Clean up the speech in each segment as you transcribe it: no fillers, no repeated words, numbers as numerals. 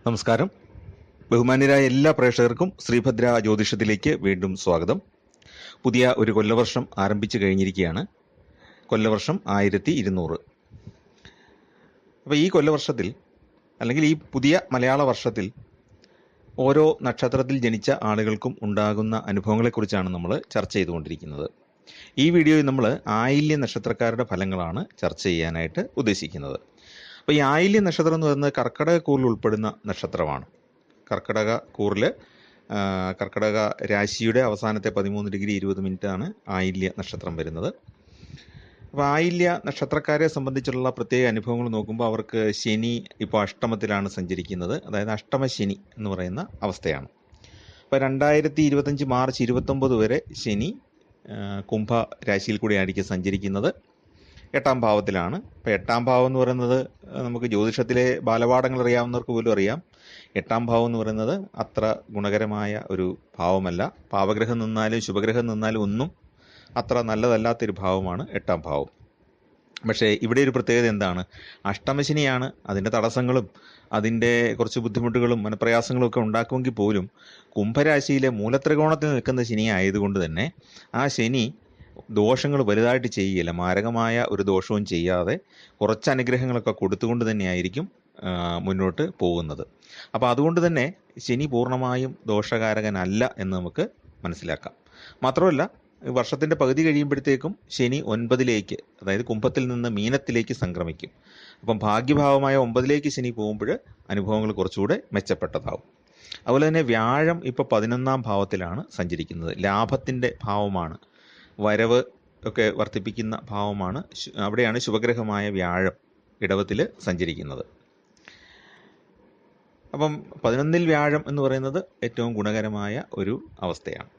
നമസ്കാരം. ബഹുമാന്യരായ എല്ലാ പ്രേക്ഷകർക്കും ശ്രീഭദ്ര ജ്യോതിഷത്തിലേക്ക് വീണ്ടും സ്വാഗതം. പുതിയ ഒരു കൊല്ലവർഷം ആരംഭിച്ചു കഴിഞ്ഞിരിക്കുകയാണ്. കൊല്ലവർഷം 1200. അപ്പോൾ ഈ കൊല്ലവർഷത്തിൽ അല്ലെങ്കിൽ ഈ പുതിയ മലയാള വർഷത്തിൽ ഓരോ നക്ഷത്രത്തിൽ ജനിച്ച ആളുകൾക്കും ഉണ്ടാകുന്ന അനുഭവങ്ങളെക്കുറിച്ചാണ് നമ്മൾ ചർച്ച ചെയ്തുകൊണ്ടിരിക്കുന്നത്. ഈ വീഡിയോയിൽ നമ്മൾ ആയില്യ നക്ഷത്രക്കാരുടെ ഫലങ്ങളാണ് ചർച്ച ചെയ്യാനായിട്ട് ഉദ്ദേശിക്കുന്നത്. അപ്പോൾ ഈ ആയില്യ നക്ഷത്രം എന്ന് പറയുന്നത് കർക്കടക കൂറിൽ ഉൾപ്പെടുന്ന നക്ഷത്രമാണ്. കർക്കടക കൂറിൽ കർക്കടക രാശിയുടെ അവസാനത്തെ 13 ഡിഗ്രി 20 മിനിറ്റാണ് ആയില്യ നക്ഷത്രം വരുന്നത്. അപ്പോൾ ആയില്യ നക്ഷത്രക്കാരെ സംബന്ധിച്ചുള്ള പ്രത്യേക അനുഭവങ്ങൾ നോക്കുമ്പോൾ അവർക്ക് ശനി ഇപ്പോൾ അഷ്ടമത്തിലാണ് സഞ്ചരിക്കുന്നത്. അതായത് അഷ്ടമശനി എന്ന് പറയുന്ന അവസ്ഥയാണ്. അപ്പോൾ 2025 മാർച്ച് 29 വരെ ശനി കുംഭ രാശിയിൽ കൂടിയായിരിക്കും സഞ്ചരിക്കുന്നത്. 8ാം ഭാവത്തിലാണ്. ഇപ്പോൾ 8ാം ഭാവം എന്ന് പറയുന്നത് നമുക്ക് ജ്യോതിഷത്തിലെ ബാലപാഠങ്ങൾ അറിയാവുന്നവർക്ക് പോലും അറിയാം. 8ാം ഭാവം എന്ന് പറയുന്നത് അത്ര ഗുണകരമായ ഒരു ഭാവമല്ല. പാവഗ്രഹം നിന്നാലും ശുഭഗ്രഹം നിന്നാലും ഒന്നും അത്ര നല്ലതല്ലാത്തൊരു ഭാവമാണ് 8ാം ഭാവം. പക്ഷേ ഇവിടെ ഒരു പ്രത്യേകത എന്താണ്? അഷ്ടമശനിയാണ്. അതിൻ്റെ തടസ്സങ്ങളും അതിൻ്റെ കുറച്ച് ബുദ്ധിമുട്ടുകളും മനപ്രയാസങ്ങളും ഒക്കെ ഉണ്ടാക്കുമെങ്കിൽ പോലും കുംഭരാശിയിലെ മൂലത്രികോണത്തിൽ നിൽക്കുന്ന ശനി ആയതുകൊണ്ട് തന്നെ ആ ശനി ദോഷങ്ങൾ വലുതായിട്ട് ചെയ്യുകയില്ല. മാരകമായ ഒരു ദോഷവും ചെയ്യാതെ കുറച്ച് അനുഗ്രഹങ്ങളൊക്കെ കൊടുത്തുകൊണ്ട് തന്നെയായിരിക്കും മുന്നോട്ട് പോകുന്നത്. അപ്പോൾ അതുകൊണ്ട് തന്നെ ശനി പൂർണ്ണമായും ദോഷകാരകനല്ല എന്ന് നമുക്ക് മനസ്സിലാക്കാം. മാത്രമല്ല, വർഷത്തിൻ്റെ പകുതി കഴിയുമ്പോഴത്തേക്കും ശനി 9ലേക്ക്, അതായത് കുംഭത്തിൽ നിന്ന് മീനത്തിലേക്ക് സംക്രമിക്കും. അപ്പം ഭാഗ്യഭാവമായ 9ലേക്ക് ശനി പോകുമ്പോൾ അനുഭവങ്ങൾ കുറച്ചുകൂടെ മെച്ചപ്പെട്ടതാവും. അതുപോലെ തന്നെ വ്യാഴം ഇപ്പോൾ 11ാം ഭാവത്തിലാണ് സഞ്ചരിക്കുന്നത്. ലാഭത്തിൻ്റെ ഭാവമാണ്, വരവ് ഒക്കെ വർദ്ധിപ്പിക്കുന്ന ഭാവമാണ്. അവിടെയാണ് ശുഭഗ്രഹമായ വ്യാഴം ഇടവത്തിൽ സഞ്ചരിക്കുന്നത്. അപ്പം 11ൽ വ്യാഴം എന്ന് പറയുന്നത് ഏറ്റവും ഗുണകരമായ ഒരു അവസ്ഥയാണ്.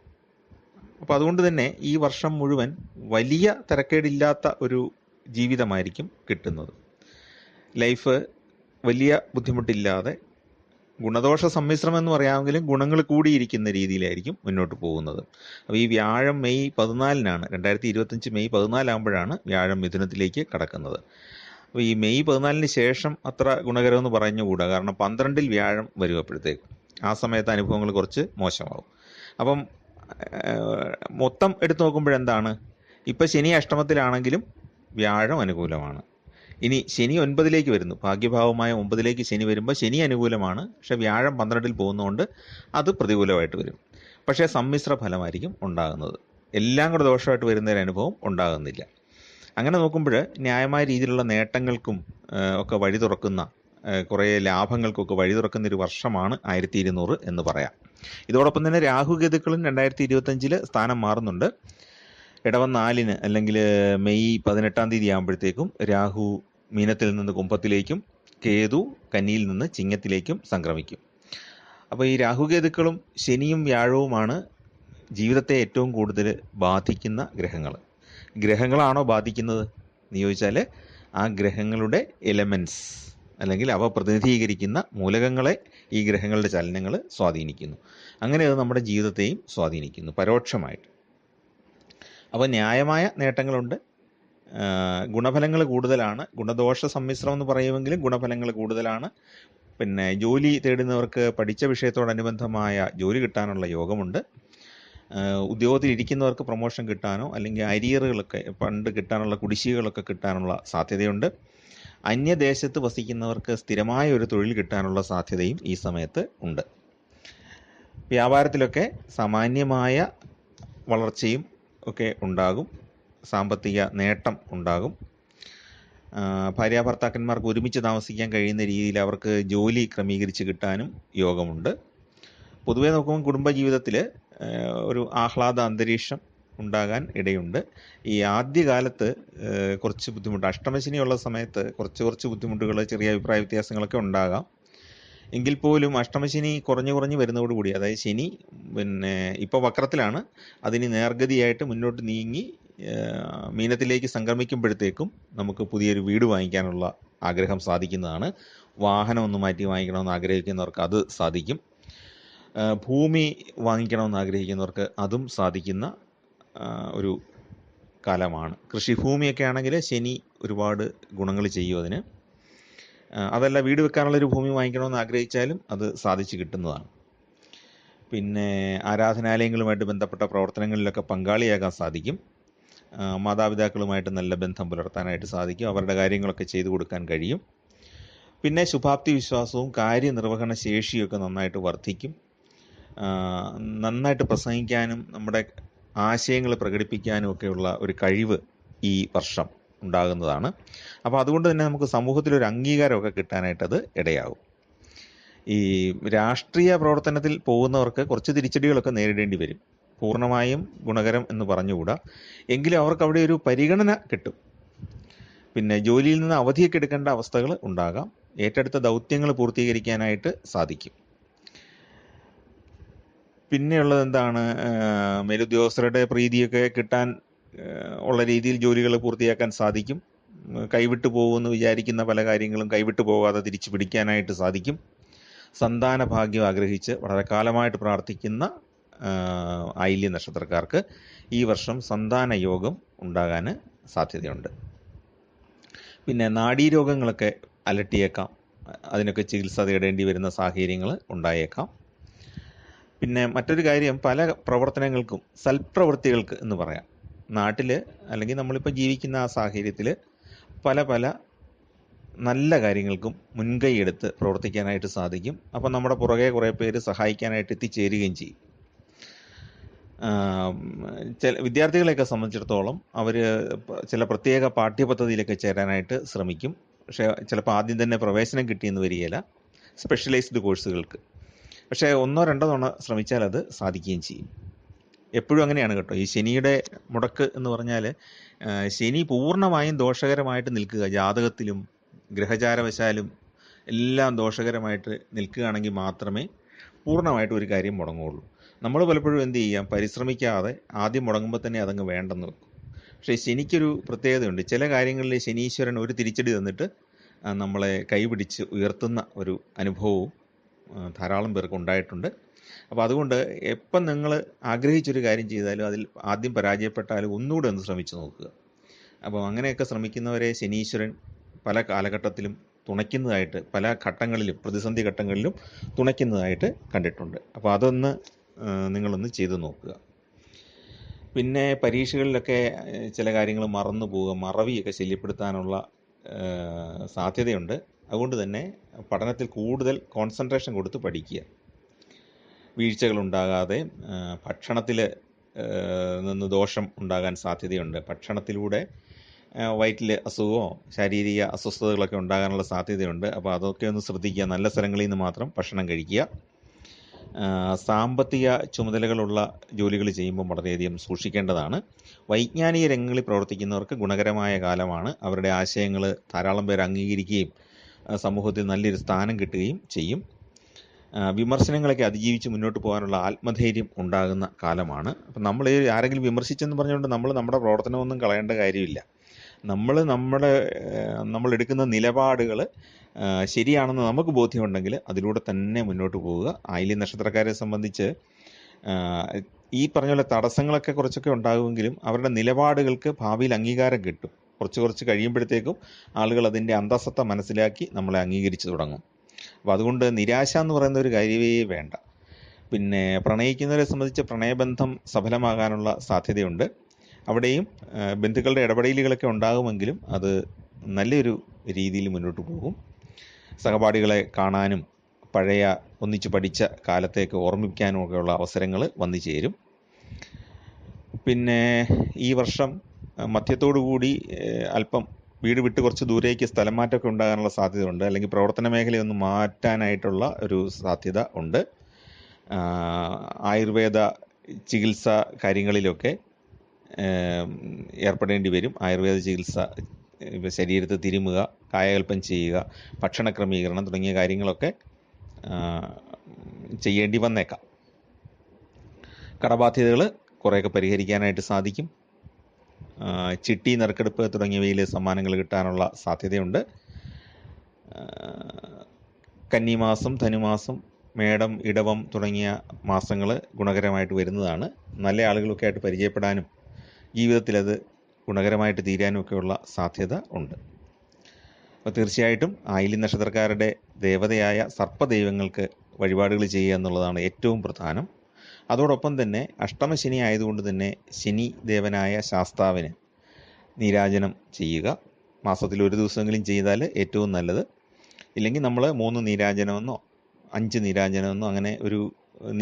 അപ്പോൾ അതുകൊണ്ട് തന്നെ ഈ വർഷം മുഴുവൻ വലിയ തിരക്കേടില്ലാത്ത ഒരു ജീവിതമായിരിക്കും കിട്ടുന്നത്. ലൈഫ് വലിയ ബുദ്ധിമുട്ടില്ലാതെ ഗുണദോഷ സമ്മിശ്രം എന്ന് പറയാമെങ്കിലും ഗുണങ്ങൾ കൂടിയിരിക്കുന്ന രീതിയിലായിരിക്കും മുന്നോട്ട് പോകുന്നത്. അപ്പോൾ ഈ വ്യാഴം മെയ് 14 2025 മെയ് 14 ആകുമ്പോഴാണ് വ്യാഴം മിഥുനത്തിലേക്ക് കടക്കുന്നത്. അപ്പോൾ ഈ മെയ് 14 ശേഷം അത്ര ഗുണകരമെന്ന് പറഞ്ഞുകൂടാ. കാരണം 12ൽ വ്യാഴം വരും. അപ്പോഴത്തേക്കും ആ സമയത്ത് അനുഭവങ്ങൾ കുറച്ച് മോശമാവും. അപ്പം മൊത്തം എടുത്തു നോക്കുമ്പോഴെന്താണ്, ഇപ്പം ശനി അഷ്ടമത്തിലാണെങ്കിലും വ്യാഴം അനുകൂലമാണ്. ഇനി ശനി 9ലേക്ക് വരുന്നു. ഭാഗ്യഭാവമായ 9ലേക്ക് ശനി വരുമ്പോൾ ശനി അനുകൂലമാണ്. പക്ഷെ വ്യാഴം 12ൽ പോകുന്നതുകൊണ്ട് അത് പ്രതികൂലമായിട്ട് വരും. പക്ഷേ സമ്മിശ്ര ഫലമായിരിക്കും ഉണ്ടാകുന്നത്. എല്ലാം കൂടെ ദോഷമായിട്ട് വരുന്നൊരു അനുഭവം ഉണ്ടാകുന്നില്ല. അങ്ങനെ നോക്കുമ്പോൾ ന്യായമായ രീതിയിലുള്ള നേട്ടങ്ങൾക്കും ഒക്കെ വഴി തുറക്കുന്ന, കുറേ ലാഭങ്ങൾക്കൊക്കെ വഴി തുറക്കുന്ന ഒരു വർഷമാണ് 1200 എന്ന് പറയാം. ഇതോടൊപ്പം തന്നെ രാഹുകേതുക്കളും 2025 സ്ഥാനം മാറുന്നുണ്ട്. ഇടവം 4 അല്ലെങ്കിൽ മെയ് 18 തീയതി ആകുമ്പോഴത്തേക്കും രാഹു മീനത്തിൽ നിന്ന് കുംഭത്തിലേക്കും കേതു കന്നിയിൽ നിന്ന് ചിങ്ങത്തിലേക്കും സംക്രമിക്കും. അപ്പോൾ ഈ രാഹുകേതുക്കളും ശനിയും വ്യാഴവുമാണ് ജീവിതത്തെ ഏറ്റവും കൂടുതൽ ബാധിക്കുന്ന ഗ്രഹങ്ങൾ. ഗ്രഹങ്ങളാണോ ബാധിക്കുന്നത് എന്ന് ചോദിച്ചാൽ ആ ഗ്രഹങ്ങളുടെ എലമെൻറ്റ്സ് അല്ലെങ്കിൽ അവ പ്രതിനിധീകരിക്കുന്ന മൂലകങ്ങളെ ഈ ഗ്രഹങ്ങളുടെ ചലനങ്ങൾ സ്വാധീനിക്കുന്നു. അങ്ങനെ അത് നമ്മുടെ ജീവിതത്തെയും സ്വാധീനിക്കുന്നു പരോക്ഷമായിട്ട്. അപ്പോൾ ന്യായമായ നേട്ടങ്ങളുണ്ട്, ഗുണഫലങ്ങൾ കൂടുതലാണ്. ഗുണദോഷ സമ്മിശ്രം എന്ന് പറയുമെങ്കിലും ഗുണഫലങ്ങൾ കൂടുതലാണ്. പിന്നെ ജോലി തേടുന്നവർക്ക് പഠിച്ച വിഷയത്തോടനുബന്ധമായ ജോലി കിട്ടാനുള്ള യോഗമുണ്ട്. ഉദ്യോഗത്തിലിരിക്കുന്നവർക്ക് പ്രൊമോഷൻ കിട്ടാനോ അല്ലെങ്കിൽ അരിയറുകളൊക്കെ പണ്ട് കിട്ടാനുള്ള കുടിശ്ശികകളൊക്കെ കിട്ടാനുള്ള സാധ്യതയുണ്ട്. അന്യദേശത്ത് വസിക്കുന്നവർക്ക് സ്ഥിരമായ ഒരു തൊഴിൽ കിട്ടാനുള്ള സാധ്യതയും ഈ സമയത്ത് ഉണ്ട്. വ്യാപാരത്തിലൊക്കെ സാമാന്യമായ വളർച്ചയും ഒക്കെ ഉണ്ടാകും. സാമ്പത്തിക നേട്ടം ഉണ്ടാകും. ഭാര്യാഭർത്താക്കന്മാർക്ക് ഒരുമിച്ച് താമസിക്കാൻ കഴിയുന്ന രീതിയിൽ അവർക്ക് ജോലി ക്രമീകരിച്ച് കിട്ടാനും യോഗമുണ്ട്. പൊതുവേ നോക്കുമ്പോൾ കുടുംബജീവിതത്തിൽ ഒരു ആഹ്ലാദ അന്തരീക്ഷം ഉണ്ടാകാൻ ഇടയുണ്ട്. ഈ ആദ്യകാലത്ത് കുറച്ച് ബുദ്ധിമുട്ട്, അഷ്ടമശനിയുള്ള സമയത്ത് കുറച്ച് ബുദ്ധിമുട്ടുകൾ, ചെറിയ അഭിപ്രായ വ്യത്യാസങ്ങളൊക്കെ ഉണ്ടാകാം. എങ്കിൽ പോലും അഷ്ടമശനി കുറഞ്ഞു വരുന്നതോടുകൂടി, അതായത് ശനി ഇപ്പോൾ വക്രത്തിലാണ്, അതിന് നേർഗതിയായിട്ട് മുന്നോട്ട് നീങ്ങി മീനത്തിലേക്ക് സംക്രമിക്കുമ്പോഴത്തേക്കും നമുക്ക് പുതിയൊരു വീട് വാങ്ങിക്കാനുള്ള ആഗ്രഹം സാധിക്കുന്നതാണ്. വാഹനം ഒന്ന് മാറ്റി വാങ്ങിക്കണമെന്ന് ആഗ്രഹിക്കുന്നവർക്ക് അത് സാധിക്കും. ഭൂമി വാങ്ങിക്കണമെന്ന് ആഗ്രഹിക്കുന്നവർക്ക് അതും സാധിക്കുന്ന ഒരു കാലമാണ്. കൃഷിഭൂമിയൊക്കെ ആണെങ്കിൽ ശനി ഒരുപാട് ഗുണങ്ങൾ ചെയ്യും അതിന്. അതല്ല, വീട് വെക്കാനുള്ളൊരു ഭൂമി വാങ്ങിക്കണമെന്ന് ആഗ്രഹിച്ചാലും അത് സാധിച്ചു കിട്ടുന്നതാണ്. പിന്നെ ആരാധനാലയങ്ങളുമായിട്ട് ബന്ധപ്പെട്ട പ്രവർത്തനങ്ങളിലൊക്കെ പങ്കാളിയാകാൻ സാധിക്കും. മാതാപിതാക്കളുമായിട്ട് നല്ല ബന്ധം പുലർത്താനായിട്ട് സാധിക്കും. അവരുടെ കാര്യങ്ങളൊക്കെ ചെയ്തു കൊടുക്കാൻ കഴിയും. പിന്നെ ശുഭാപ്തി വിശ്വാസവും കാര്യനിർവഹണ ശേഷിയൊക്കെ നന്നായിട്ട് വർദ്ധിക്കും. നന്നായിട്ട് പ്രസംഗിക്കാനും നമ്മുടെ ആശയങ്ങൾ പ്രകടിപ്പിക്കാനും ഒക്കെയുള്ള ഒരു കഴിവ് ഈ വർഷം ഉണ്ടാകുന്നതാണ്. അപ്പോൾ അതുകൊണ്ട് തന്നെ നമുക്ക് സമൂഹത്തിലൊരു അംഗീകാരമൊക്കെ കിട്ടാനായിട്ടത് ഇടയാകും. ഈ രാഷ്ട്രീയ പ്രവർത്തനത്തിൽ പോകുന്നവർക്ക് കുറച്ച് തിരിച്ചടികളൊക്കെ നേരിടേണ്ടി വരും. പൂർണ്ണമായും ഗുണകരം എന്ന് പറഞ്ഞുകൂടാ, എങ്കിലും അവർക്ക് അവിടെ ഒരു പരിഗണന കിട്ടും. പിന്നെ ജോലിയിൽ നിന്ന് അവധിയൊക്കെ എടുക്കേണ്ട അവസ്ഥകൾ ഉണ്ടാകാം. ഏറ്റെടുത്ത ദൗത്യങ്ങൾ പൂർത്തീകരിക്കാനായിട്ട് സാധിക്കും. പിന്നെയുള്ളത് എന്താണ്, മേലുദ്യോഗസ്ഥരുടെ പ്രീതിയൊക്കെ കിട്ടാൻ ഉള്ള രീതിയിൽ ജോലികൾ പൂർത്തിയാക്കാൻ സാധിക്കും. കൈവിട്ടു പോകുമെന്ന് വിചാരിക്കുന്ന പല കാര്യങ്ങളും കൈവിട്ടു പോകാതെ തിരിച്ചു പിടിക്കാനായിട്ട് സാധിക്കും. സന്താന ഭാഗ്യം ആഗ്രഹിച്ച് വളരെ കാലമായിട്ട് പ്രാർത്ഥിക്കുന്ന ആയില്യ നക്ഷത്രക്കാർക്ക് ഈ വർഷം സന്താന യോഗം ഉണ്ടാകാൻ സാധ്യതയുണ്ട്. പിന്നെ നാഡീരോഗങ്ങളൊക്കെ അലട്ടിയേക്കാം. അതിനൊക്കെ ചികിത്സ തേടേണ്ടി വരുന്ന സാഹചര്യങ്ങൾ ഉണ്ടായേക്കാം. പിന്നെ മറ്റൊരു കാര്യം, പല പ്രവർത്തനങ്ങൾക്കും സൽപ്രവൃത്തികൾക്ക് എന്ന് പറയാം, നാട്ടിൽ അല്ലെങ്കിൽ നമ്മളിപ്പോൾ ജീവിക്കുന്ന ആ സാഹചര്യത്തിൽ പല പല നല്ല കാര്യങ്ങൾക്കും മുൻകൈ എടുത്ത് പ്രവർത്തിക്കാനായിട്ട് സാധിക്കും. അപ്പം നമ്മുടെ പുറകെ കുറേ പേര് സഹായിക്കാനായിട്ട് എത്തിച്ചേരുകയും ചെയ്യും. വിദ്യാർത്ഥികളെയൊക്കെ സംബന്ധിച്ചിടത്തോളം അവർ ചില പ്രത്യേക പാഠ്യപദ്ധതിയിലൊക്കെ ചേരാനായിട്ട് ശ്രമിക്കും. പക്ഷേ ചിലപ്പോൾ ആദ്യം തന്നെ പ്രവേശനം കിട്ടിയെന്ന് വരികയില്ല സ്പെഷ്യലൈസ്ഡ് കോഴ്സുകൾക്ക്. പക്ഷേ 1-2 തവണ ശ്രമിച്ചാൽ അത് സാധിക്കുകയും ചെയ്യും. എപ്പോഴും അങ്ങനെയാണ് കേട്ടോ. ഈ ശനിയുടെ മുടക്ക് എന്ന് പറഞ്ഞാൽ ശനി പൂർണ്ണമായും ദോഷകരമായിട്ട് നിൽക്കുക, ജാതകത്തിലും ഗ്രഹചാരവശാലും എല്ലാം ദോഷകരമായിട്ട് നിൽക്കുകയാണെങ്കിൽ മാത്രമേ പൂർണ്ണമായിട്ട് ഒരു കാര്യം മുടങ്ങുകയുള്ളൂ. നമ്മൾ പലപ്പോഴും എന്ത് ചെയ്യാം, പരിശ്രമിക്കാതെ ആദ്യം മുടങ്ങുമ്പോൾ തന്നെ അതങ്ങ് വേണ്ടെന്ന് വെക്കും. പക്ഷേ ശനിക്കൊരു പ്രത്യേകതയുണ്ട്. ചില കാര്യങ്ങളിൽ ശനീശ്വരൻ ഒരു തിരിച്ചടി തന്നിട്ട് നമ്മളെ കൈപിടിച്ച് ഉയർത്തുന്ന ഒരു അനുഭവവും ധാരാളം പേർക്ക് ഉണ്ടായിട്ടുണ്ട്. അപ്പോൾ അതുകൊണ്ട് എപ്പം നിങ്ങൾ ആഗ്രഹിച്ചൊരു കാര്യം ചെയ്താലും അതിൽ ആദ്യം പരാജയപ്പെട്ടാലും ഒന്നുകൂടെ ഒന്ന് ശ്രമിച്ചു നോക്കുക. അപ്പോൾ അങ്ങനെയൊക്കെ ശ്രമിക്കുന്നവരെ ശനീശ്വരൻ പല കാലഘട്ടത്തിലും തുണയ്ക്കുന്നതായിട്ട്, പല ഘട്ടങ്ങളിലും പ്രതിസന്ധി ഘട്ടങ്ങളിലും തുണയ്ക്കുന്നതായിട്ട് കണ്ടിട്ടുണ്ട്. അപ്പോൾ അതൊന്ന് നിങ്ങളൊന്ന് ചെയ്തു നോക്കുക. പിന്നെ പരീക്ഷകളിലൊക്കെ ചില കാര്യങ്ങൾ മറന്നു പോവുക, മറവിയൊക്കെ ശല്യപ്പെടുത്താനുള്ള സാധ്യതയുണ്ട്. അതുകൊണ്ട് തന്നെ പഠനത്തിൽ കൂടുതൽ കോൺസെൻട്രേഷൻ കൊടുത്ത് പഠിക്കുക. വീഴ്ചകളുണ്ടാകാതെ ഭക്ഷണത്തിൽ നിന്ന് ദോഷം ഉണ്ടാകാൻ സാധ്യതയുണ്ട്. ഭക്ഷണത്തിലൂടെ വയറ്റിൽ അസുഖമോ ശാരീരിക അസ്വസ്ഥതകളൊക്കെ ഉണ്ടാകാനുള്ള സാധ്യതയുണ്ട്. അപ്പോൾ അതൊക്കെ ഒന്ന് ശ്രദ്ധിക്കുക. നല്ല സ്ഥലങ്ങളിൽ നിന്ന് മാത്രം ഭക്ഷണം കഴിക്കുക. സാമ്പത്തിക ചുമതലകളുള്ള ജോലികൾ ചെയ്യുമ്പോൾ വളരെയധികം സൂക്ഷിക്കേണ്ടതാണ്. വൈജ്ഞാനിക രംഗങ്ങളിൽ പ്രവർത്തിക്കുന്നവർക്ക് ഗുണകരമായ കാലമാണ്. അവരുടെ ആശയങ്ങൾ ധാരാളം പേർ അംഗീകരിക്കുകയും സമൂഹത്തിൽ നല്ലൊരു സ്ഥാനം കിട്ടുകയും ചെയ്യും. വിമർശനങ്ങളൊക്കെ അതിജീവിച്ച് മുന്നോട്ട് പോകാനുള്ള ആത്മധൈര്യം ഉണ്ടാകുന്ന കാലമാണ്. അപ്പം നമ്മൾ ആരെങ്കിലും വിമർശിച്ചെന്ന് പറഞ്ഞുകൊണ്ട് നമ്മൾ നമ്മുടെ പ്രവർത്തനമൊന്നും കളയേണ്ട കാര്യമില്ല. നമ്മൾ എടുക്കുന്ന നിലപാടുകൾ ശരിയാണെന്ന് നമുക്ക് ബോധ്യമുണ്ടെങ്കിൽ അതിലൂടെ തന്നെ മുന്നോട്ട് പോവുക. ആയില്യ നക്ഷത്രക്കാരെ സംബന്ധിച്ച് ഈ പറഞ്ഞ പോലെ തടസ്സങ്ങളൊക്കെ കുറച്ചൊക്കെ ഉണ്ടാകുമെങ്കിലും അവരുടെ നിലപാടുകൾക്ക് ഭാവിയിൽ അംഗീകാരം കിട്ടും. കുറച്ച് കഴിയുമ്പോഴത്തേക്കും ആളുകൾ അതിൻ്റെ അന്തസത്ത മനസ്സിലാക്കി നമ്മളെ അംഗീകരിച്ചു തുടങ്ങും. അപ്പോൾ അതുകൊണ്ട് നിരാശ എന്ന് പറയുന്ന ഒരു കാര്യമേ വേണ്ട. പിന്നെ പ്രണയിക്കുന്നവരെ സംബന്ധിച്ച് പ്രണയബന്ധം സഫലമാകാനുള്ള സാധ്യതയുണ്ട്. അവിടെയും ബന്ധുക്കളുടെ ഇടപെടലുകളൊക്കെ ഉണ്ടാകുമെങ്കിലും അത് നല്ലൊരു രീതിയിൽ മുന്നോട്ട് പോകും. സഹപാഠികളെ കാണാനും പഴയ ഒന്നിച്ച് പഠിച്ച കാലത്തേക്ക് ഓർമ്മിപ്പിക്കാനും ഒക്കെയുള്ള അവസരങ്ങൾ വന്നു ചേരും. പിന്നെ ഈ വർഷം മധ്യത്തോടു കൂടി അല്പം വീട് വിട്ട് കുറച്ച് ദൂരേക്ക് സ്ഥലം മാറ്റമൊക്കെ ഉണ്ടാകാനുള്ള സാധ്യതയുണ്ട്. അല്ലെങ്കിൽ പ്രവർത്തന മേഖലയൊന്ന് മാറ്റാനായിട്ടുള്ള ഒരു സാധ്യത ഉണ്ട്. ആയുർവേദ ചികിത്സ കാര്യങ്ങളിലൊക്കെ ഏർപ്പെടേണ്ടി വരും. ആയുർവേദ ചികിത്സ, ശരീരത്തെ തിരുമുക, കായകൽപ്പം ചെയ്യുക, ഭക്ഷണ ക്രമീകരണം തുടങ്ങിയ കാര്യങ്ങളൊക്കെ ചെയ്യേണ്ടി വന്നേക്കാം. കടബാധ്യതകൾ കുറേയൊക്കെ പരിഹരിക്കാനായിട്ട് സാധിക്കും. ചിട്ടി, നറുക്കെടുപ്പ് തുടങ്ങിയവയിൽ സമ്മാനങ്ങൾ കിട്ടാനുള്ള സാധ്യതയുണ്ട്. കന്നിമാസം, ധനുമാസം, മേടം, ഇടവം തുടങ്ങിയ മാസങ്ങൾ ഗുണകരമായിട്ട് വരുന്നതാണ്. നല്ല ആളുകളൊക്കെ ആയിട്ട് പരിചയപ്പെടാനും ജീവിതത്തിലത് ഗുണകരമായിട്ട് തീരാനും ഒക്കെയുള്ള സാധ്യത ഉണ്ട്. അപ്പോൾ തീർച്ചയായിട്ടും ആയില്യം നക്ഷത്രക്കാരുടെ ദേവതയായ സർപ്പദൈവങ്ങൾക്ക് വഴിപാടുകൾ ചെയ്യുക എന്നുള്ളതാണ് ഏറ്റവും പ്രധാനം. അതോടൊപ്പം തന്നെ അഷ്ടമശനി ആയതുകൊണ്ട് തന്നെ ശനി ദേവനായ ശാസ്താവിന് നീരാജനം ചെയ്യുക. മാസത്തിൽ ഒരു ദിവസമെങ്കിലും ചെയ്താൽ ഏറ്റവും നല്ലത്. ഇല്ലെങ്കിൽ നമ്മൾ 3 നീരാജനമെന്നോ 5 നീരാജനമെന്നോ അങ്ങനെ ഒരു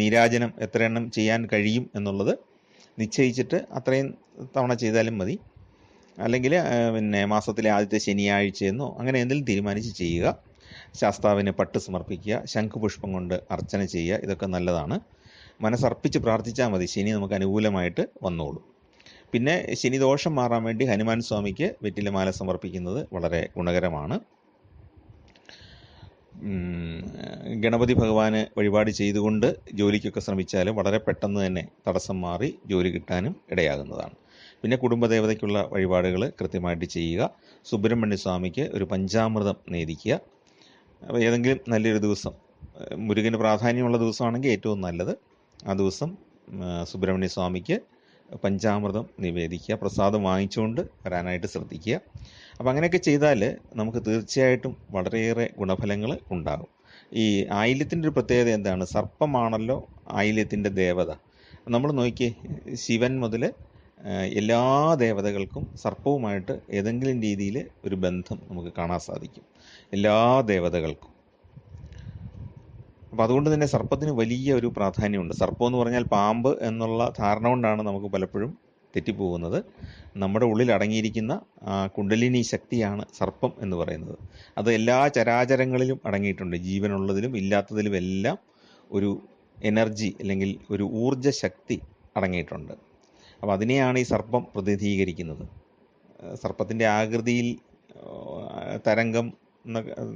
നീരാജനം എത്ര എണ്ണം ചെയ്യാൻ കഴിയും എന്നുള്ളത് നിശ്ചയിച്ചിട്ട് അത്രയും തവണ ചെയ്താലും മതി. അല്ലെങ്കിൽ മാസത്തിലെ ആദ്യത്തെ ശനിയാഴ്ചയെന്നോ അങ്ങനെ എന്തെങ്കിലും തീരുമാനിച്ച് ചെയ്യുക. ശാസ്താവിന് പട്ട് സമർപ്പിക്കുക, ശംഖുപുഷ്പം കൊണ്ട് അർച്ചന ചെയ്യുക. ഇതൊക്കെ നല്ലതാണ്. മനസ്സർപ്പിച്ച് പ്രാർത്ഥിച്ചാൽ മതി, ശനി നമുക്ക് അനുകൂലമായിട്ട് വന്നോളും. പിന്നെ ശനി ദോഷം മാറാൻ വേണ്ടി ഹനുമാൻ സ്വാമിക്ക് വെറ്റിലമാല സമർപ്പിക്കുന്നത് വളരെ ഗുണകരമാണ്. ഗണപതി ഭഗവാന് വഴിപാട് ചെയ്തുകൊണ്ട് ജോലിക്കൊക്കെ ശ്രമിച്ചാൽ വളരെ പെട്ടെന്ന് തന്നെ തടസ്സം മാറി ജോലി കിട്ടാനും ഇടയാകുന്നതാണ്. പിന്നെ കുടുംബദേവതയ്ക്കുള്ള വഴിപാടുകൾ കൃത്യമായിട്ട് ചെയ്യുക. സുബ്രഹ്മണ്യ സ്വാമിക്ക് ഒരു പഞ്ചാമൃതം നേദിക്കുക. അപ്പോൾ ഏതെങ്കിലും നല്ലൊരു ദിവസം, മുരുകന് പ്രാധാന്യമുള്ള ദിവസമാണെങ്കിൽ ഏറ്റവും നല്ലത്, ആ ദിവസം സുബ്രഹ്മണ്യ സ്വാമിക്ക് പഞ്ചാമൃതം നിവേദിക്കുക. പ്രസാദം വാങ്ങിച്ചുകൊണ്ട് വരാനായിട്ട് ശ്രദ്ധിക്കുക. അപ്പം അങ്ങനെയൊക്കെ ചെയ്താൽ നമുക്ക് തീർച്ചയായിട്ടും വളരെയേറെ ഗുണഫലങ്ങൾ ഉണ്ടാകും. ഈ ആയില്യത്തിൻ്റെ ഒരു പ്രത്യേകത എന്താണ്? സർപ്പമാണല്ലോ ആയില്യത്തിൻ്റെ ദേവത. നമ്മൾ നോക്കിയേ, ശിവൻ മുതൽ എല്ലാ ദേവതകൾക്കും സർപ്പവുമായിട്ട് ഏതെങ്കിലും രീതിയിൽ ഒരു ബന്ധം നമുക്ക് കാണാൻ സാധിക്കും, എല്ലാ ദേവതകൾക്കും. അപ്പം അതുകൊണ്ട് തന്നെ സർപ്പത്തിന് വലിയ ഒരു പ്രാധാന്യമുണ്ട്. സർപ്പം എന്ന് പറഞ്ഞാൽ പാമ്പ് എന്നുള്ള ധാരണ കൊണ്ടാണ് നമുക്ക് പലപ്പോഴും തെറ്റിപ്പോകുന്നത്. നമ്മുടെ ഉള്ളിൽ അടങ്ങിയിരിക്കുന്ന കുണ്ടലിനി ശക്തിയാണ് സർപ്പം എന്ന് പറയുന്നത്. അത് എല്ലാ ചരാചരങ്ങളിലും അടങ്ങിയിട്ടുണ്ട്. ജീവനുള്ളതിലും ഇല്ലാത്തതിലും എല്ലാം ഒരു എനർജി അല്ലെങ്കിൽ ഒരു ഊർജ്ജ ശക്തി അടങ്ങിയിട്ടുണ്ട്. അപ്പോൾ അതിനെയാണ് ഈ സർപ്പം പ്രതിനിധീകരിക്കുന്നത്. സർപ്പത്തിൻ്റെ ആകൃതിയിൽ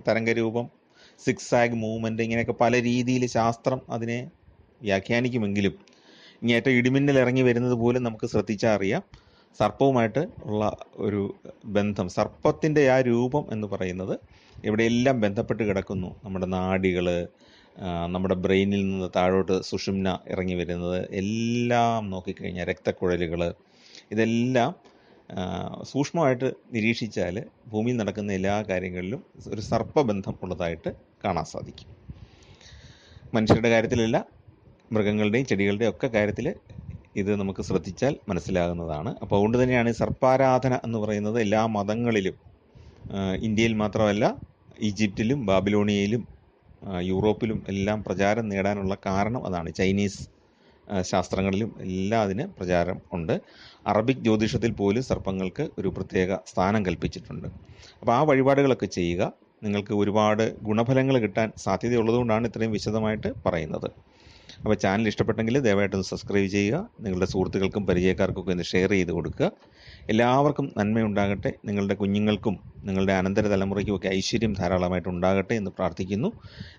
തരംഗരൂപം, സിക്സാഗ് മൂവ്മെൻറ്റ്, ഇങ്ങനെയൊക്കെ പല രീതിയിൽ ശാസ്ത്രം അതിനെ വ്യാഖ്യാനിക്കുമെങ്കിലും ഇങ്ങേറ്റം ഇടിമിന്നൽ ഇറങ്ങി വരുന്നത് പോലും നമുക്ക് ശ്രദ്ധിച്ചാൽ അറിയാം സർപ്പവുമായിട്ട് ഉള്ള ഒരു ബന്ധം. സർപ്പത്തിൻ്റെ ആ രൂപം എന്ന് പറയുന്നത് എവിടെയെല്ലാം ബന്ധപ്പെട്ട് കിടക്കുന്നു. നമ്മുടെ നാഡികൾ, നമ്മുടെ ബ്രെയിനിൽ നിന്ന് താഴോട്ട് സുഷുമ്ന ഇറങ്ങി വരുന്നത് എല്ലാം നോക്കിക്കഴിഞ്ഞാൽ, രക്തക്കുഴലുകൾ, ഇതെല്ലാം സൂക്ഷ്മമായിട്ട് നിരീക്ഷിച്ചാൽ ഭൂമിയിൽ നടക്കുന്ന എല്ലാ കാര്യങ്ങളിലും ഒരു സർപ്പബന്ധം ഉള്ളതായിട്ട് കാണാൻ സാധിക്കും. മനുഷ്യരുടെ കാര്യത്തിലല്ല, മൃഗങ്ങളുടെയും ചെടികളുടെയും ഒക്കെ കാര്യത്തിൽ ഇത് നമുക്ക് ശ്രദ്ധിച്ചാൽ മനസ്സിലാകുന്നതാണ്. അപ്പോൾ അതുകൊണ്ട് തന്നെയാണ് സർപ്പാരാധന എന്ന് പറയുന്നത് എല്ലാ മതങ്ങളിലും, ഇന്ത്യയിൽ മാത്രമല്ല ഈജിപ്തിലും ബാബിലോണിയയിലും യൂറോപ്പിലും എല്ലാം പ്രചാരം നേടാനുള്ള കാരണം അതാണ്. ചൈനീസ് ശാസ്ത്രങ്ങളിലും എല്ലാം അതിന് പ്രചാരം ഉണ്ട്. അറബിക് ജ്യോതിഷത്തിൽ പോലും സർപ്പങ്ങൾക്ക് ഒരു പ്രത്യേക സ്ഥാനം കൽപ്പിച്ചിട്ടുണ്ട്. അപ്പോൾ ആ വഴിപാടുകളൊക്കെ ചെയ്യുക. നിങ്ങൾക്ക് ഒരുപാട് ഗുണഫലങ്ങൾ കിട്ടാൻ സാധ്യതയുള്ളതുകൊണ്ടാണ് ഇത്രയും വിശദമായിട്ട് പറയുന്നത്. അപ്പോൾ ചാനൽ ഇഷ്ടപ്പെട്ടെങ്കിൽ ദയവായിട്ടൊന്ന് സബ്സ്ക്രൈബ് ചെയ്യുക. നിങ്ങളുടെ സുഹൃത്തുക്കൾക്കും പരിചയക്കാർക്കൊക്കെ ഒന്ന് ഷെയർ ചെയ്ത് കൊടുക്കുക. എല്ലാവർക്കും നന്മയുണ്ടാകട്ടെ. നിങ്ങളുടെ കുഞ്ഞുങ്ങൾക്കും നിങ്ങളുടെ അനന്തര തലമുറയ്ക്കുമൊക്കെ ഐശ്വര്യം ധാരാളമായിട്ട് ഉണ്ടാകട്ടെ എന്ന് പ്രാർത്ഥിക്കുന്നു.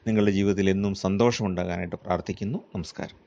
നിങ്ങളുടെ ജീവിതത്തിൽ എന്നും സന്തോഷം ഉണ്ടാകാനായിട്ട് പ്രാർത്ഥിക്കുന്നു. നമസ്കാരം.